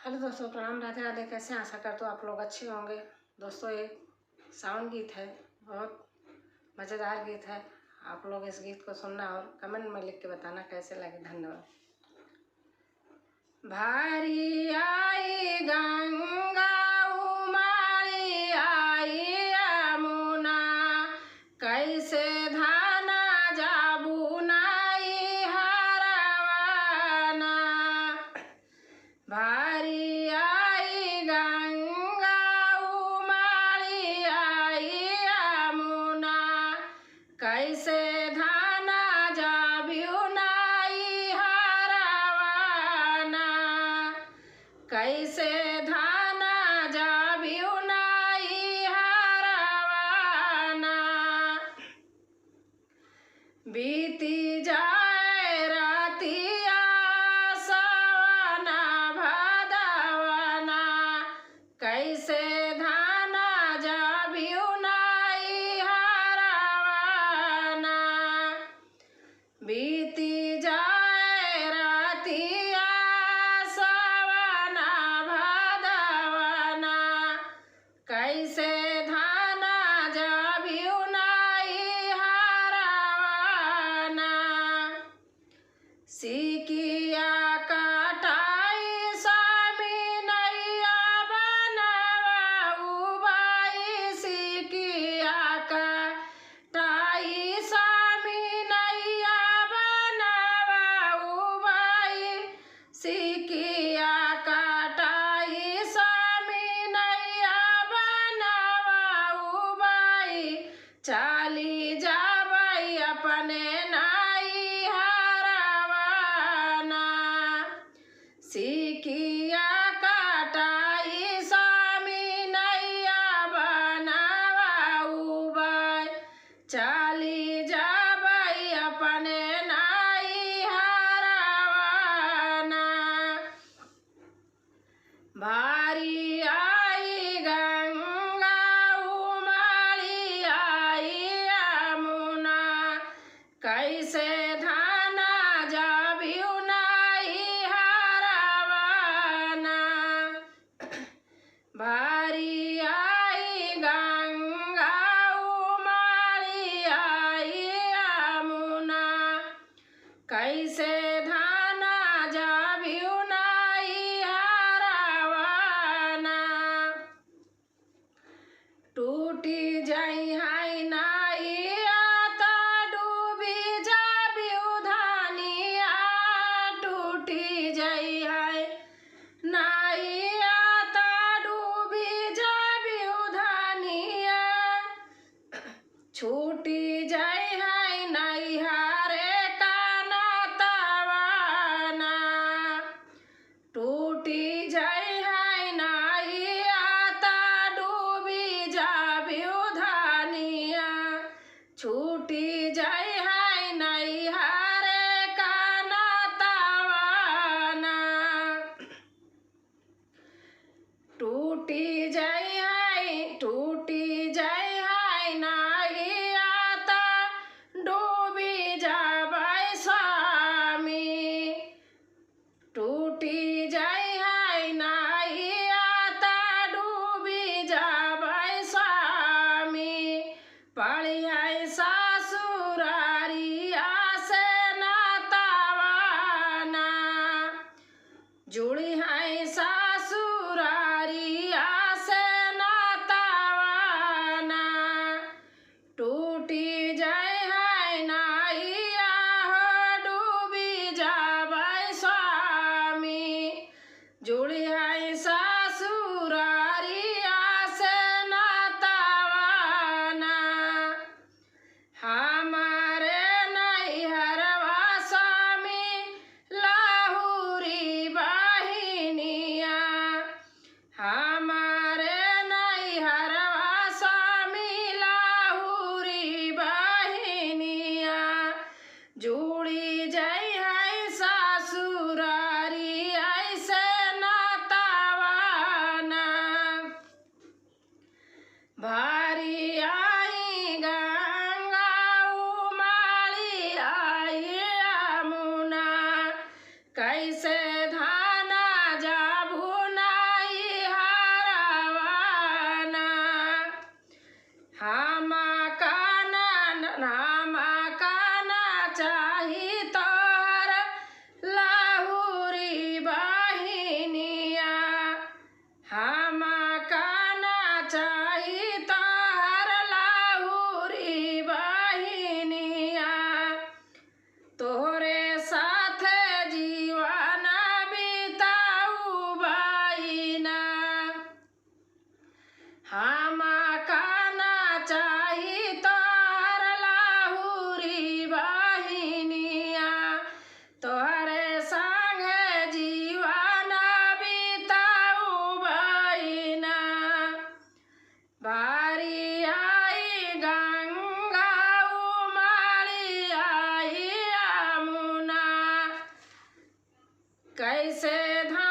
Hello दोस्तों, प्रणाम, राधे राधे। कैसे हैं? आशा करता हूँ आप लोग अच्छे होंगे। दोस्तों, ये सावन गीत है, बहुत मज़ेदार गीत है। आप लोग इस गीत को सुनना और कमेंट में लिख के बताना कैसे लगे। धन्यवाद। भारी आई गंगा उमाड़ी आई यमुना, कैसे धाना जाबू नाई हरवाना। भारी आई गंगा उमाड़ी आई यमुना, कैसे धाना जाबू नाई हरवाना। कैसे धाना जाबू नाई हरवाना। बीती जाए रातिया सवना भदवना, कैसे धाना जाबू नाई हरवाना। बीती जाए रातिया सवना भदवना, कैसे धाना जाबू नाई हरवाना। सिकिया कटाई स्वामी नैया बनवा उबाई। सिकिया कटाई स्वामी नैया बनवा उबाई। सिकिया कटाई स्वामी नैया बनवा उबाई। चाली जाबई अपने नाई हरवाना। सिकिया कटाई स्वामी नैया बनवा उबाई। चाली जाबई अपने नाई हरवाना। भारी आई गंगा उमाड़ी आई यमुना, कैसे धाना जाबू नाई हरवाना। भारी आई गंगा उमाड़ी आई यमुना, कैसे धाना जाबू नाई हरवाना। टूटी जाई हाय नाइया ता डूबी जाबू धानिया। टूटी जाई हाय नाइया ता डूबी जाबू धानिया। छूटी जाई हाय नैहरे काना तवाना। टूटी जाई हाय नाइया ता डूबी जाबू धानिया। छूटी जाई हाय नैहरे काना तवाना। टूटी जाई हाय नाइया ता डूबी जाबई स्वामी। टूटी जाई हाय नाइया ता डूबी जाबई स्वामी। पड़ी हाय ससुरारिया से नातवाना। जुड़ी हाय ससुरारिया से नातवाना। टूटी जाई हाय नाइया हो डूबी जाबई स्वामी। जुड़ी हाय ससुरारिया से नातवाना। हमारे नैहरवा स्वामी लाहुरी बाही कैसे धाम